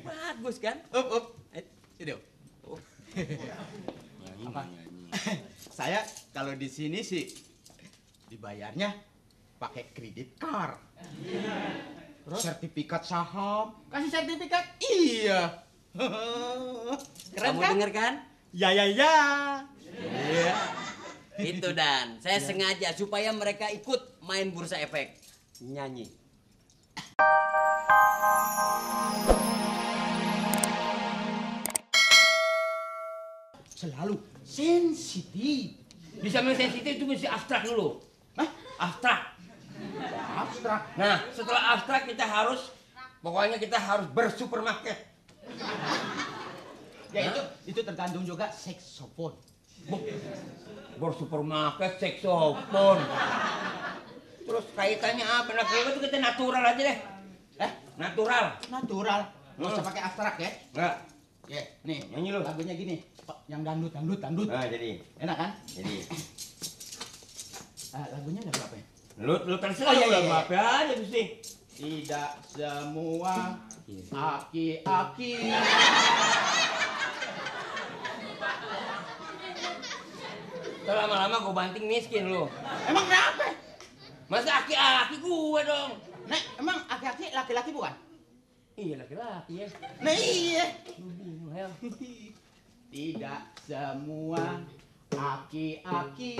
Bagus kan? Itu. Oh. Apa? Saya kalau di sini sih dibayarnya pakai kredit card. Terus sertifikat saham. Kasih sertifikat? Iya. Keren Kamu kan? denger kan? Ya. Iya. Itu Dan, saya sengaja supaya mereka ikut main bursa efek. Nyanyi. Selalu sensitif. Di samping sensitif itu mesti abstrak dulu. Hah? Abstrak. Abstrak. Nah, setelah abstrak pokoknya kita harus bersupermarket. Ya itu tergantung juga saksofon. Bersupermarket, saksofon. Terus kaitannya apa? Nah, kalau itu kita natural aja deh. Natural. Natural. Nggak usah pakai abstrak ya. Enggak. Ya, nih Nyanyi lu. lagunya gini. Yang dangdut. Nah, jadi. Enak kan? Jadi. Lagunya lagu apa ya? Lu terserah. Oh, iya. Apa aja mesti. Tidak semua aki-aki. Ntar lama-lama gue banting miskin lu. Emang kenapa? Masa aki-aki gue dong? Nek, emang aki-aki laki-laki bukan? Iya laki-laki ya. Nah iya. Lu bingung ya. Tidak semua aki-aki.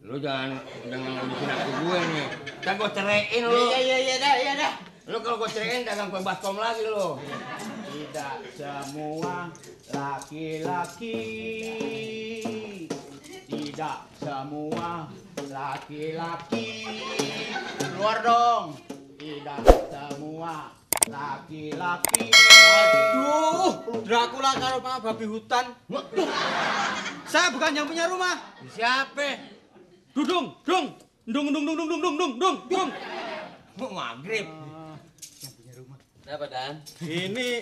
Lu jangan ngabisin aku gue nih. Ntar gue ceraiin lu. Iya dah. Lu kalau gue ceraiin dagang kue baskom lagi lu. Tidak semua laki-laki. Tidak semua laki-laki. Keluar dong. Tidak semua laki-laki. Aduh, Dracula kalau sama babi hutan. Saya bukan yang punya rumah. Siapa? Dung. Mau maghrib. Apa Dan? Ini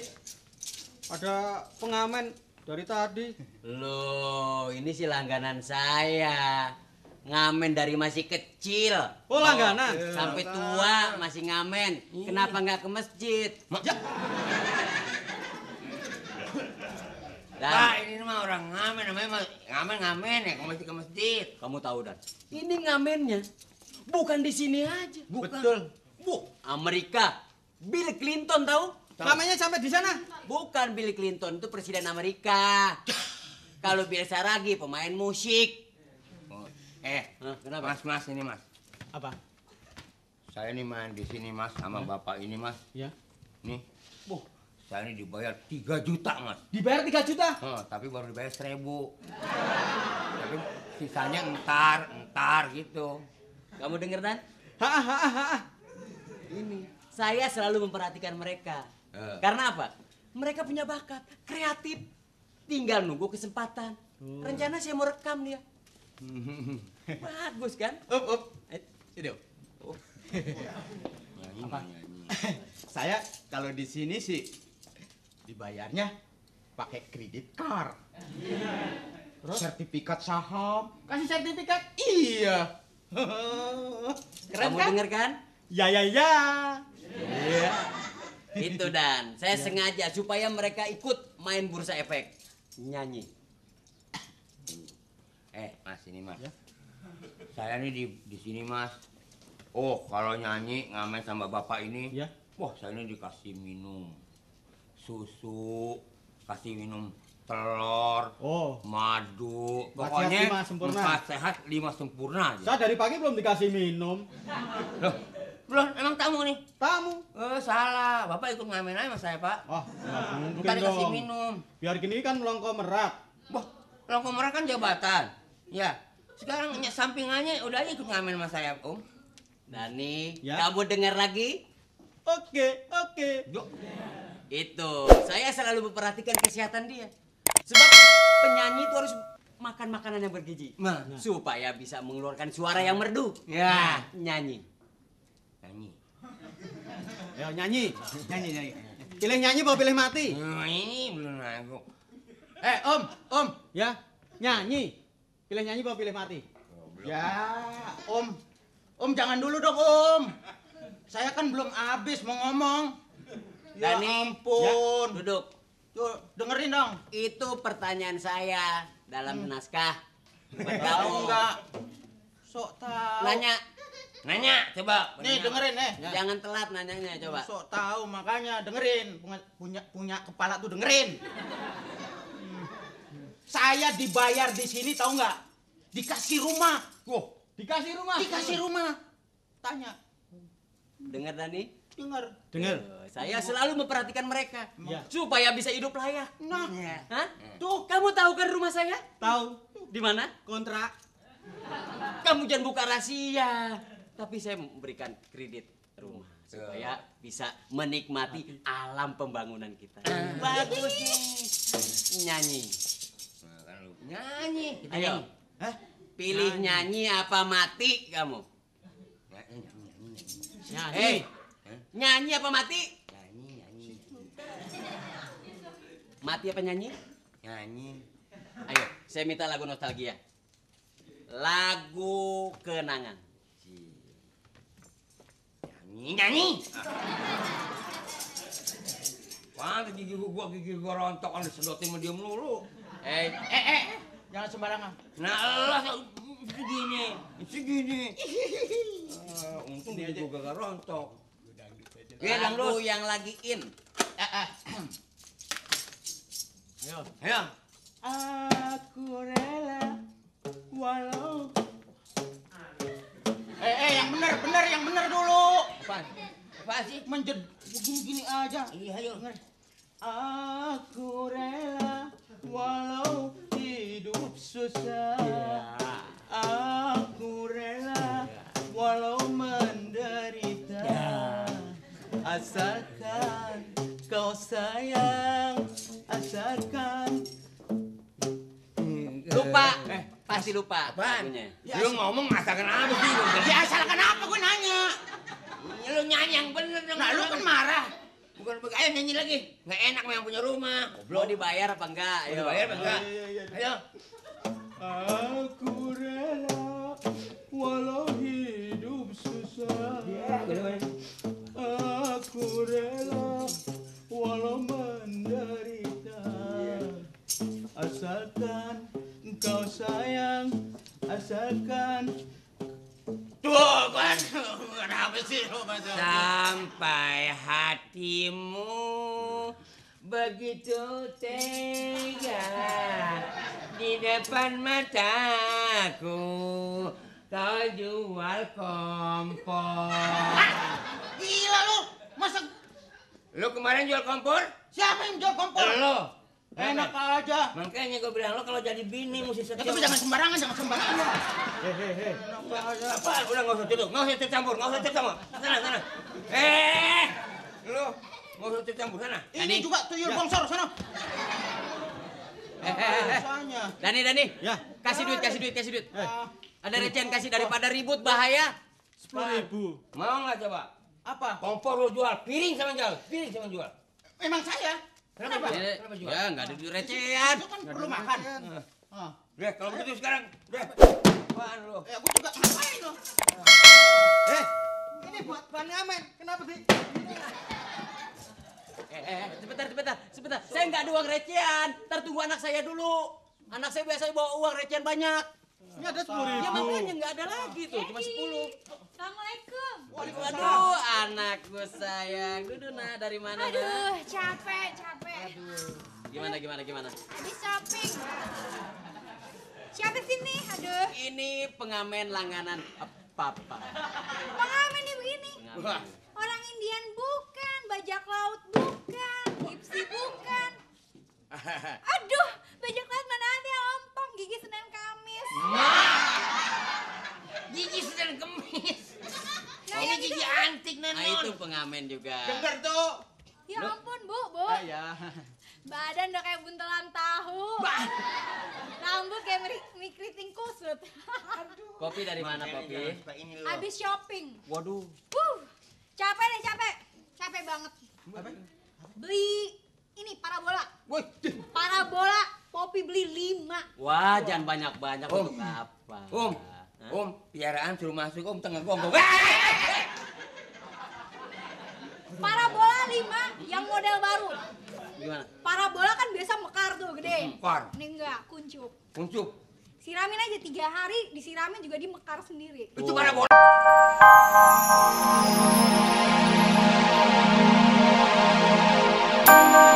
ada pengamen dari tadi. Loh, ini sih langganan saya. Ngamen dari masih kecil. Oh, langganan. Sampai tua masih ngamen. Kenapa nggak ke masjid? Dan Pak, ini mah orang ngamen namanya ngamen ya ke masjid. kamu tahu Dan, ini ngamennya bukan di sini aja. Betul. Amerika. Bill Clinton tahu? Namanya sampai di sana. Bukan Bill Clinton, itu presiden Amerika. Kalau Bill Saragi pemain musik. Hah, kenapa? Mas ini mas. Apa? Saya ini main di sini mas sama bapak ini mas. Ya. Nih, saya ini dibayar 3 juta mas. Dibayar 3 juta. Tapi baru dibayar 1.000. Tapi sisanya entar gitu. Kamu denger Dan? Ha. Ini saya selalu memperhatikan mereka. Karena apa? Mereka punya bakat, kreatif. Tinggal nunggu kesempatan. Rencana saya mau rekam dia. Bagus kan? Itu. Apa? Saya kalau di sini sih dibayarnya pakai kredit card. Terus sertifikat saham. Kasih sertifikat? Iya. Keren Kamu kan? denger kan? Ya. Iya. Itu Dan, saya sengaja supaya mereka ikut main bursa efek. Nyanyi. Mas ini mas. Ya? Saya ini di sini mas. Oh kalau nyanyi ngamen sama bapak ini, Ya. wah saya ini dikasih minum susu, kasih minum telur, madu, pokoknya 4 sehat 5 sempurna. 4 sehat 5 sempurna aja. Saya dari pagi belum dikasih minum. Loh, belum emang tamu nih? Tamu. Salah, bapak ikut ngamen aja sama saya pak. Wah, nggak mungkin Bukan dikasih dong. minum. Biar gini kan melongko merak. Wah, kalau kemarin kan jabatan. Ya, sekarang sampingannya udah aja ikut ngamen sama saya om. Dani, Ya. kamu dengar lagi? Oke. Yuk. Itu, saya selalu memperhatikan kesehatan dia. Sebab penyanyi itu harus makan makanan yang bergizi. Nah. Supaya bisa mengeluarkan suara yang merdu. Ya. Nyanyi. Nyanyi. Ayo nyanyi. Pilih nyanyi apa pilih mati? Ini belum aku. Om. Ya, nyanyi. Pilih nyanyi apa pilih mati? Ya, Om jangan dulu dong, Om. Saya kan belum habis mau ngomong. Ya Dani, ampun. duduk. Tuh, dengerin dong. Itu pertanyaan saya dalam naskah. Bukan Tahu kamu. enggak? Sok tahu. Nanya, coba. Nih dengerin Jangan telat nanyanya coba. Sok tahu makanya dengerin. Punya kepala tuh dengerin. Saya dibayar di sini tahu nggak? Dikasih rumah. Wah, dikasih rumah. Dikasih rumah. Tanya. Dengar Dani? Dengar. Saya selalu memperhatikan mereka Ya. supaya bisa hidup layak. Nah, Hah? Tuh, kamu tahu kan rumah saya? Tahu Di mana? kontrak. Kamu jangan buka rahasia. Tapi saya memberikan kredit rumah supaya bisa menikmati alam pembangunan kita. Bagus nih. Nyanyi. Nyanyi. Kita Ayo. Hah? Pilih nyanyi apa mati kamu? Nyanyi. Hei, nyanyi apa mati? Nyanyi. Mati apa nyanyi? Nyanyi. Ayo, saya minta lagu nostalgia. Lagu kenangan. Nyanyi. Wah, gigi gua rontok kan disedotin sama dia melulu. Jangan sembarangan. Nah, Allah segini. Untung gigi gua gak rontok. Iya, Lagu dangdut. yang lagi in. Ayo. Aku rela walau yang bener dulu. Apa sih? Menjed begini aja. Iya, ayo. Aku rela walau hidup susah. Aku rela walau menderita. Asalkan kau sayang, asalkan. Lupa. Pasti lupa Apaan? lagunya. Lu ngomong masakan apa sih? Ya asalkan apa gue nanya. Lu nyanyi yang bener dong. Nah lu kan marah. Bukan ayo nyanyi lagi. Nggak enak sama yang punya rumah. Mau dibayar apa enggak? Udah bayar apa enggak? Iya. Ayo. Aku rela walau hidup susah. Aku rela walau menderita. Asalkan engkau sayang, asalkan. Tuh kan, kenapa sih lo macam? Sampai hatimu begitu tega di depan mataku kau jual kompor. Gila lu, masa Lu kemarin jual kompor? siapa yang jual kompor? Lo. Enak aja. Makanya gue bilang lo kalau jadi bini mesti Ya, setia. tapi jangan sembarangan. Apa? Udah nggak usah tutup, nggak usah campur, nggak usah campur. Sana. Lu nggak usah campur sana. Ini juga tuyul bongsor sana. Rasanya. Dani. Ya. Kasih duit. Ada recehan kasih daripada ribut bahaya. 10.000. Mau nggak coba? Apa? Kompor lu jual, piring sama jual. Memang saya. Kenapa? Kenapa jual? Ya, enggak ada duit recehan. Itu kan perlu makan. Udah, kalau begitu sekarang, udah. Apaan lu? Ya, aku juga ngapain lo? Ini buat pengamen. Kenapa sih? Sebentar. Saya nggak ada uang recehan. Ntar tunggu anak saya dulu. Anak saya biasanya bawa uang recehan banyak. Ini ada Ya 10.000. makanya nggak ada lagi tuh, cuma 10. Assalamualaikum. Aduh, anakku sayang. Dudu nah, dari mana nah? Aduh, capek. Gimana? Habis shopping. Siapa sini? Aduh. Ini pengamen langganan papa. Pengamen nih begini. Wah. Orang Indian bukan, bajak laut bukan, gipsi bukan. Aduh, bajak laut mana ada ompong, gigi Senin Kamis. Gigi sedang kemis. Nah, Ini yang gigi itu. antik Nah, Nenon. itu pengamen juga. Dengar tuh. Ya ampun, Bu. Ya. Badan udah kayak buntelan tahu. Rambut kayak mie keriting kusut. Kopi dari mana, Kopi? Ini lo. Habis shopping. Waduh. Capek banget. Beli ini parabola. Woi, Parabola, Popi beli 5. Wah, jangan banyak-banyak untuk apa? Om, piaraan suruh masuk Om tengah gonggong. Parabola 5 yang model baru. Gimana? Parabola kan biasa mekar tuh gede. Mekar. Ini enggak, kuncup. Kuncup. Siramin aja 3 hari, disiramin juga dia mekar sendiri. Itu mana bola? Oh.